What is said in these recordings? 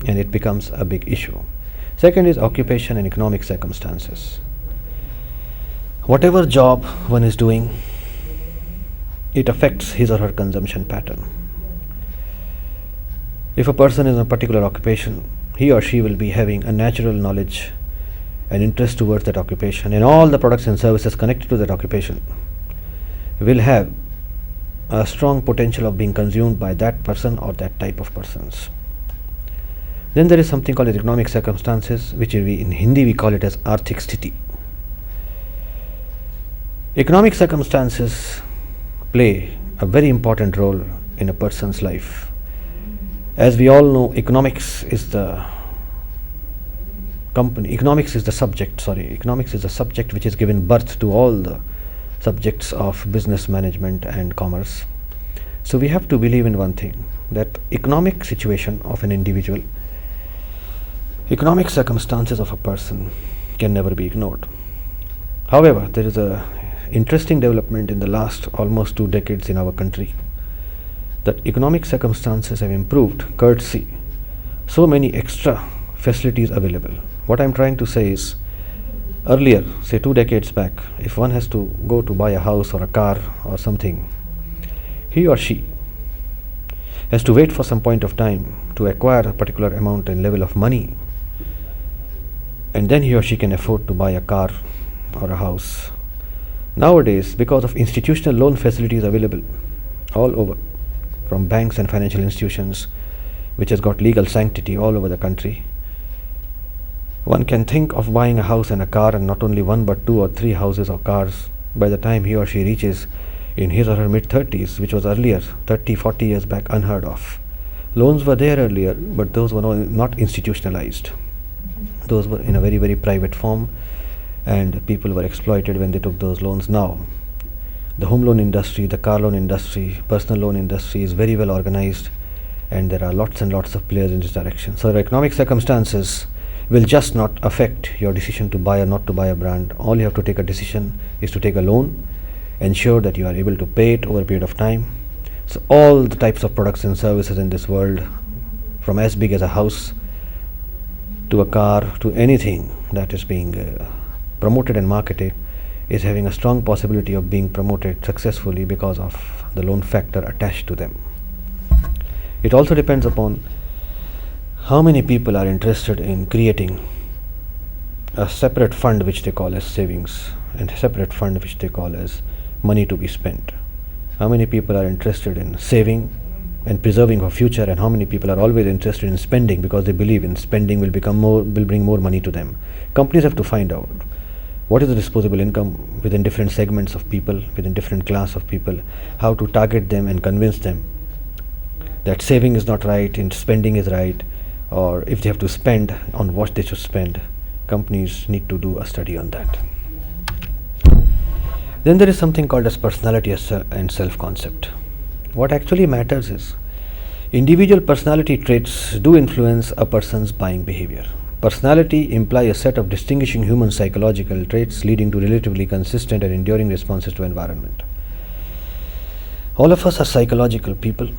and it becomes a big issue. Second is occupation and economic circumstances. Whatever job one is doing, it affects his or her consumption pattern. If a person is in a particular occupation, he or she will be having a natural knowledge and interest towards that occupation, and all the products and services connected to that occupation will have a strong potential of being consumed by that person or that type of persons. Then there is something called economic circumstances, which in Hindi we call it as Arthik Sthiti. Economic circumstances play a very important role in a person's life. As we all know, economics is the subject which has given birth to all the subjects of business management and commerce. So we have to believe in one thing, that economic situation of an individual, economic circumstances of a person can never be ignored. However, there is a interesting development in the last almost 2 decades in our country, that economic circumstances have improved courtesy so many extra facilities available. What I'm trying to say is, earlier, say 2 decades back, if one has to go to buy a house or a car or something, he or she has to wait for some point of time to acquire a particular amount and level of money, and then he or she can afford to buy a car or a house. Nowadays, because of institutional loan facilities available all over, from banks and financial institutions, which has got legal sanctity all over the country, one can think of buying a house and a car, and not only one but 2 or 3 houses or cars by the time he or she reaches in his or her mid-30s, which was earlier, 30-40 years back, unheard of. Loans were there earlier, but those were not institutionalized. Those were in a very, very private form, and people were exploited when they took those loans. Now, the home loan industry, the car loan industry, personal loan industry is very well organized, and there are lots and lots of players in this direction. So the economic circumstances will just not affect your decision to buy or not to buy a brand. All you have to take a decision is to take a loan, ensure that you are able to pay it over a period of time. So all the types of products and services in this world, from as big as a house to a car to anything that is being promoted and marketed, is having a strong possibility of being promoted successfully because of the loan factor attached to them. It also depends upon how many people are interested in creating a separate fund which they call as savings, and a separate fund which they call as money to be spent. How many people are interested in saving and preserving for future, and how many people are always interested in spending because they believe in spending will bring more money to them. Companies have to find out what is the disposable income within different segments of people, within different class of people, how to target them and convince them that saving is not right and spending is right, or if they have to spend, on what they should spend. Companies need to do a study on that. Then there is something called as personality and self-concept. What actually matters is, individual personality traits do influence a person's buying behavior. Personality implies a set of distinguishing human psychological traits leading to relatively consistent and enduring responses to environment. All of us are psychological people,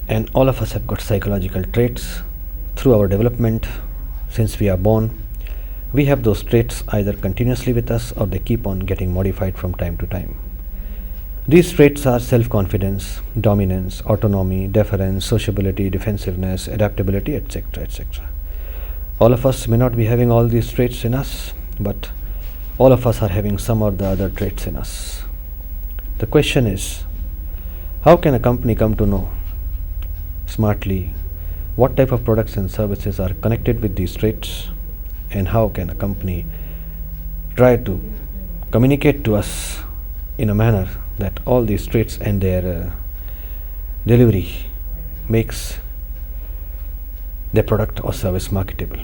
and all of us have got psychological traits. Through our development, since we are born, we have those traits either continuously with us, or they keep on getting modified from time to time. These traits are self-confidence, dominance, autonomy, deference, sociability, defensiveness, adaptability, etc., etc. All of us may not be having all these traits in us, but all of us are having some or the other traits in us. The question is, how can a company come to know smartly what type of products and services are connected with these traits, and how can a company try to communicate to us in a manner that all these traits and their delivery makes their product or service marketable.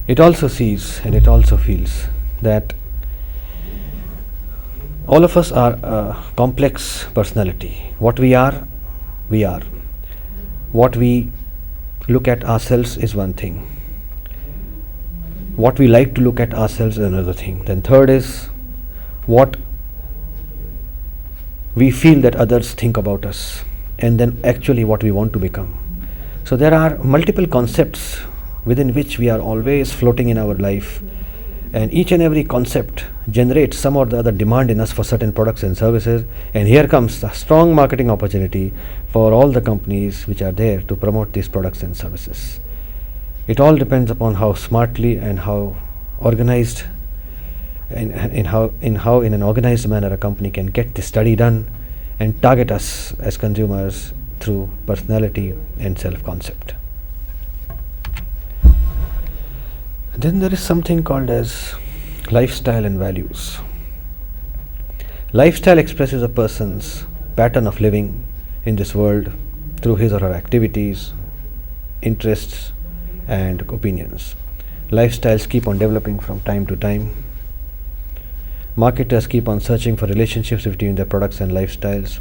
It also sees and it also feels that all of us are a complex personality. What we are, we are. What we look at ourselves is one thing. What we like to look at ourselves is another thing. Then third is what we feel that others think about us, and then actually what we want to become. So there are multiple concepts within which we are always floating in our life, and each and every concept generates some or the other demand in us for certain products and services, and here comes the strong marketing opportunity for all the companies which are there to promote these products and services. It all depends upon how smartly and how organized in an organized manner a company can get this study done and target us as consumers through personality and self-concept. Then there is something called as lifestyle and values. Lifestyle expresses a person's pattern of living in this world through his or her activities, interests, and opinions. Lifestyles keep on developing from time to time. Marketers keep on searching for relationships between their products and lifestyles.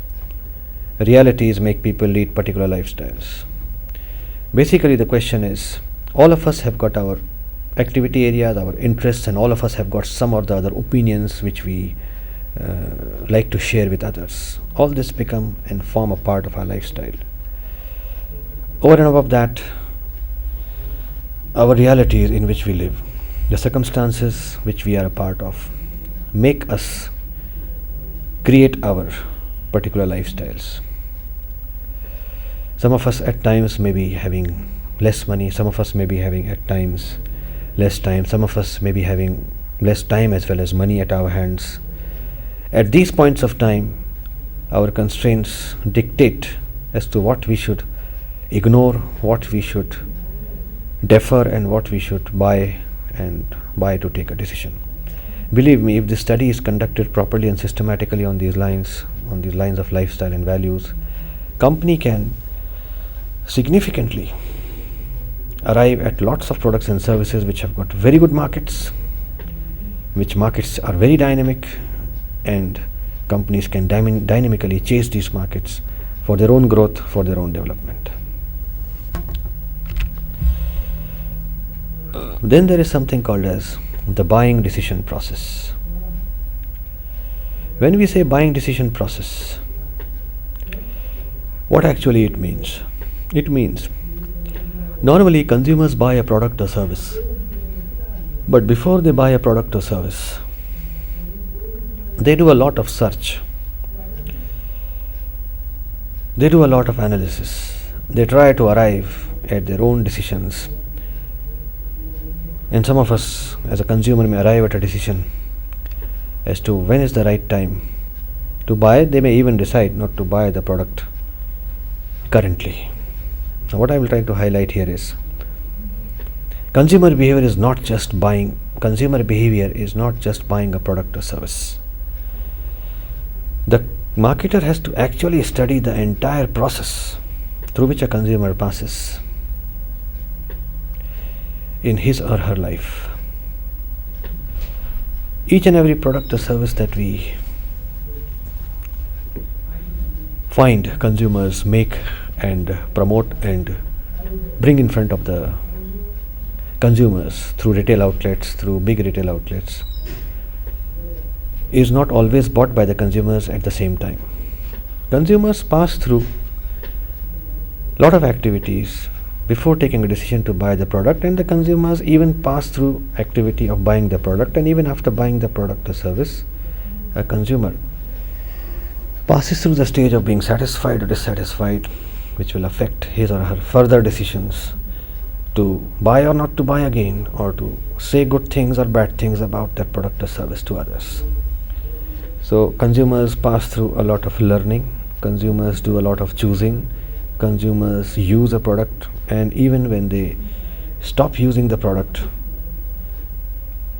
Realities make people lead particular lifestyles. Basically, the question is, all of us have got our activity areas, our interests, and all of us have got some or the other opinions which we like to share with others. All this become and form a part of our lifestyle. Over and above that, our realities in which we live, the circumstances which we are a part of, make us create our particular lifestyles. Some of us at times may be having less money, some of us may be having at times less time, some of us may be having less time as well as money at our hands. At these points of time, our constraints dictate as to what we should ignore, what we should defer, and what we should buy to take a decision. Believe me, if this study is conducted properly and systematically on these lines of lifestyle and values, company can significantly arrive at lots of products and services which have got very good markets, which markets are very dynamic, and companies can dynamically chase these markets for their own growth, for their own development. Then there is something called as the buying decision process. When we say buying decision process, what actually it means? It means normally consumers buy a product or service, but before they buy a product or service, they do a lot of search, they do a lot of analysis, they try to arrive at their own decisions. And some of us as a consumer may arrive at a decision as to when is the right time to buy. They may even decide not to buy the product currently. Now, what I will try to highlight here is consumer behavior is not just buying a product or service. The marketer has to actually study the entire process through which a consumer passes in his or her life. Each and every product or service that we find consumers make and promote and bring in front of the consumers through retail outlets, through big retail outlets, is not always bought by the consumers at the same time. Consumers pass through a lot of activities before taking a decision to buy the product, and the consumers even pass through activity of buying the product, and even after buying the product or service, a consumer passes through the stage of being satisfied or dissatisfied, which will affect his or her further decisions to buy or not to buy again, or to say good things or bad things about that product or service to others. So consumers pass through a lot of learning, consumers do a lot of choosing, consumers use a product, and even when they stop using the product,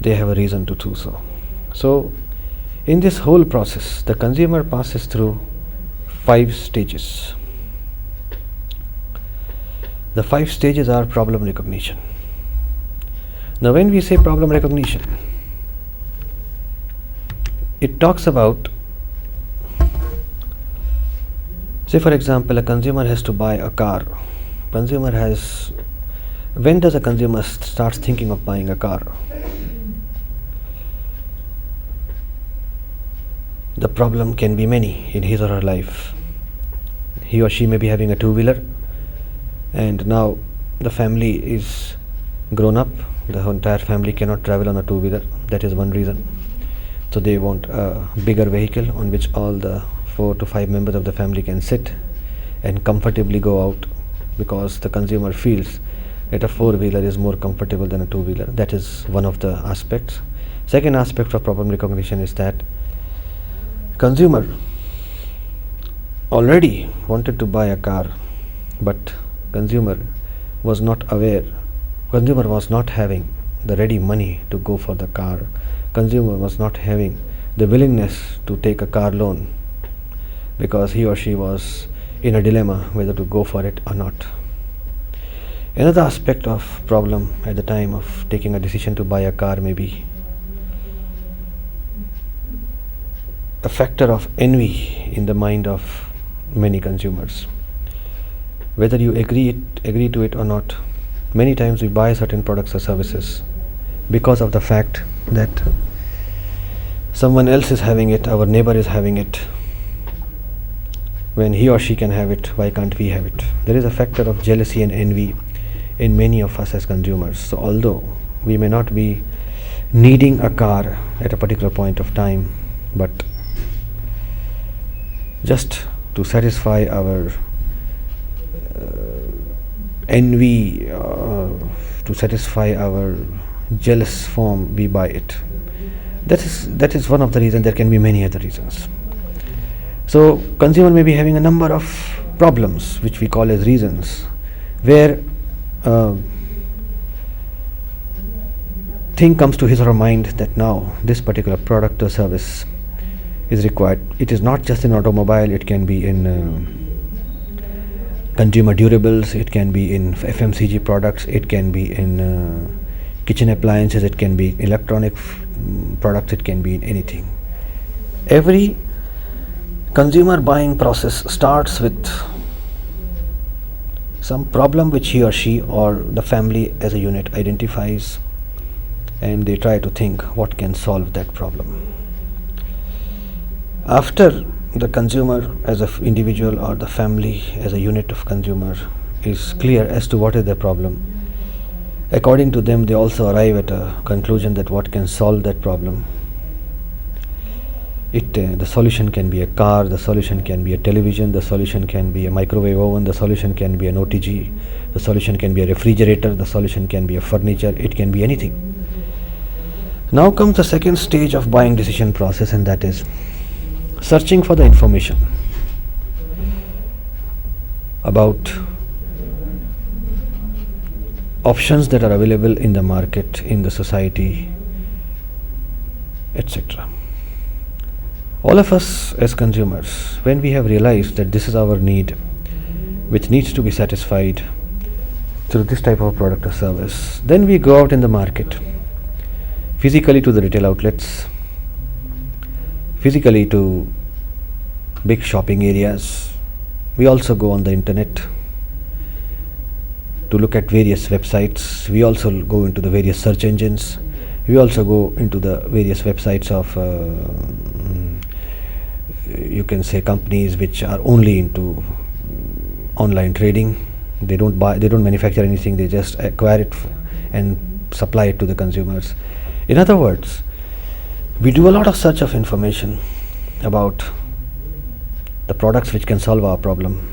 they have a reason to do so. So in this whole process, the consumer passes through 5 stages. The 5 stages are problem recognition. Now when we say problem recognition, it talks about, say for example, a consumer has to buy a car. When does a consumer start thinking of buying a car? The problem can be many in his or her life. He or she may be having a two-wheeler, and now the family is grown up. The entire family cannot travel on a two-wheeler. That is one reason. So they want a bigger vehicle on which all the 4 to 5 members of the family can sit and comfortably go out, because the consumer feels that a four-wheeler is more comfortable than a two-wheeler. That is one of the aspects. Second aspect of problem recognition is that consumer already wanted to buy a car, but consumer was not aware, consumer was not having the ready money to go for the car, consumer was not having the willingness to take a car loan, because he or she was in a dilemma whether to go for it or not. Another aspect of problem at the time of taking a decision to buy a car may be a factor of envy in the mind of many consumers. Whether you agree to it or not, many times we buy certain products or services because of the fact that someone else is having it, our neighbor is having it. When he or she can have it, why can't we have it? There is a factor of jealousy and envy in many of us as consumers. So although we may not be needing a car at a particular point of time, but just to satisfy our envy, to satisfy our jealous form, we buy it. That is one of the reasons. There can be many other reasons. So consumer may be having a number of problems which we call as reasons, where thing comes to his or her mind that now this particular product or service is required. It is not just in automobile, it can be in consumer durables, it can be in FMCG products, it can be in kitchen appliances, it can be electronic products, it can be in anything. Every consumer buying process starts with some problem which he or she or the family as a unit identifies, and they try to think what can solve that problem. After the consumer as an individual or the family as a unit of consumer is clear as to what is the problem, according to them they also arrive at a conclusion that what can solve that problem. The solution can be a car, the solution can be a television, the solution can be a microwave oven, the solution can be an OTG, the solution can be a refrigerator, the solution can be a furniture, it can be anything. Now comes the second stage of buying decision process, and that is searching for the information about options that are available in the market, in the society, etc. All of us as consumers, when we have realized that this is our need, which needs to be satisfied through this type of product or service, then we go out in the market, physically to the retail outlets, physically to big shopping areas. We also go on the internet to look at various websites. We also go into the various search engines. We also go into the various websites of you can say companies which are only into online trading. They don't manufacture anything, they just acquire it and supply it to the consumers. In other words, we do a lot of search of information about the products which can solve our problem.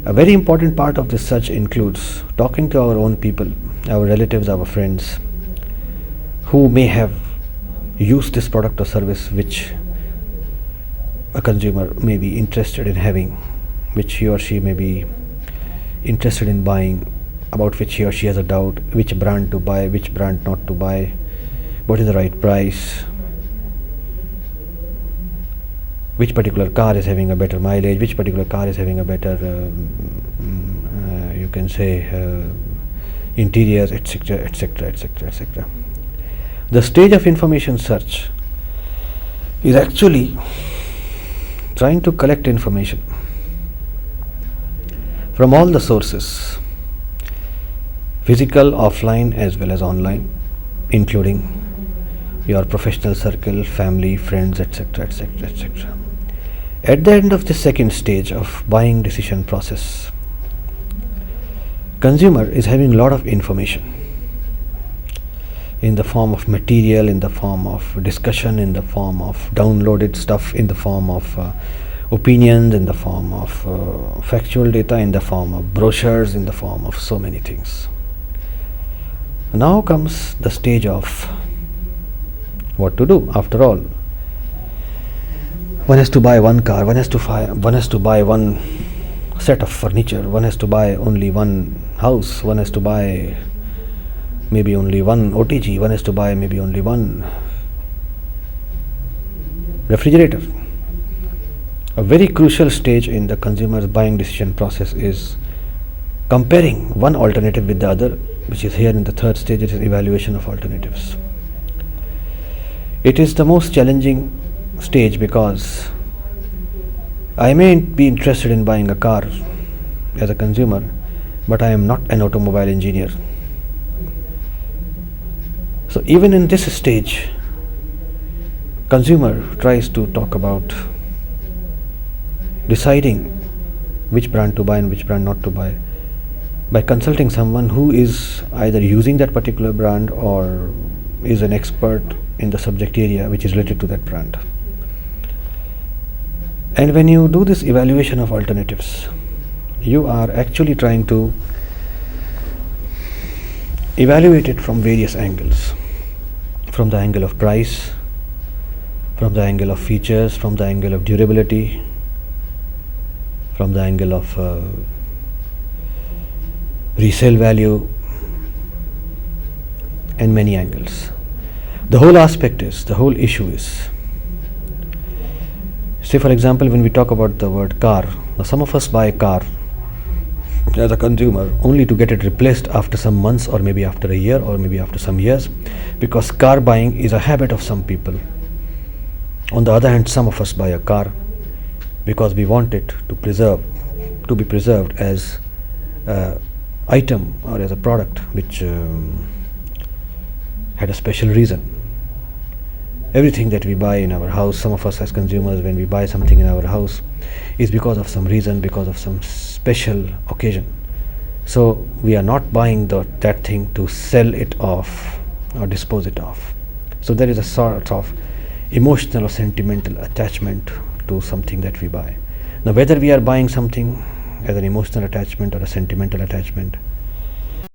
A very important part of this search includes talking to our own people, our relatives, our friends, who may have used this product or service which a consumer may be interested in having, which he or she may be interested in buying, about which he or she has a doubt, which brand to buy, which brand not to buy, what is the right price, which particular car is having a better mileage, which particular car is having a better you can say interiors, etc., etc., etc., etc. The stage of information search is actually trying to collect information from all the sources, physical, offline, as well as online, including your professional circle, family, friends, etc., etc., etc. At the end of the second stage of buying decision process, Consumer is having a lot of information in the form of material, in the form of discussion, in the form of downloaded stuff, in the form of opinions, in the form of factual data, in the form of brochures, in the form of so many things. Now comes the stage of what to do. After all, one has to buy one car, one has to buy one set of furniture, one has to buy only one house, one has to buy maybe only one OTG, one has to buy maybe only one refrigerator. A very crucial stage in the consumer's buying decision process is comparing one alternative with the other, which is here in the third stage. It is evaluation of alternatives. It is the most challenging stage because I may be interested in buying a car as a consumer, but I am not an automobile engineer. So even in this stage, consumer tries to talk about deciding which brand to buy and which brand not to buy by consulting someone who is either using that particular brand or is an expert in the subject area which is related to that brand. And when you do this evaluation of alternatives, you are actually trying to evaluate it from various angles. From the angle of price, from the angle of features, from the angle of durability, from the angle of resale value, and many angles. The whole issue is, say for example, when we talk about the word car, now some of us buy a car as a consumer only to get it replaced after some months, or maybe after a year, or maybe after some years, because car buying is a habit of some people. On the other hand, some of us buy a car because we want it to be preserved as an item or as a product which had a special reason. Everything that we buy in our house, some of us as consumers, when we buy something in our house, is because of some reason, because of some special occasion. So we are not buying that thing to sell it off or dispose it off. So there is a sort of emotional or sentimental attachment to something that we buy. Now whether we are buying something as an emotional attachment or a sentimental attachment,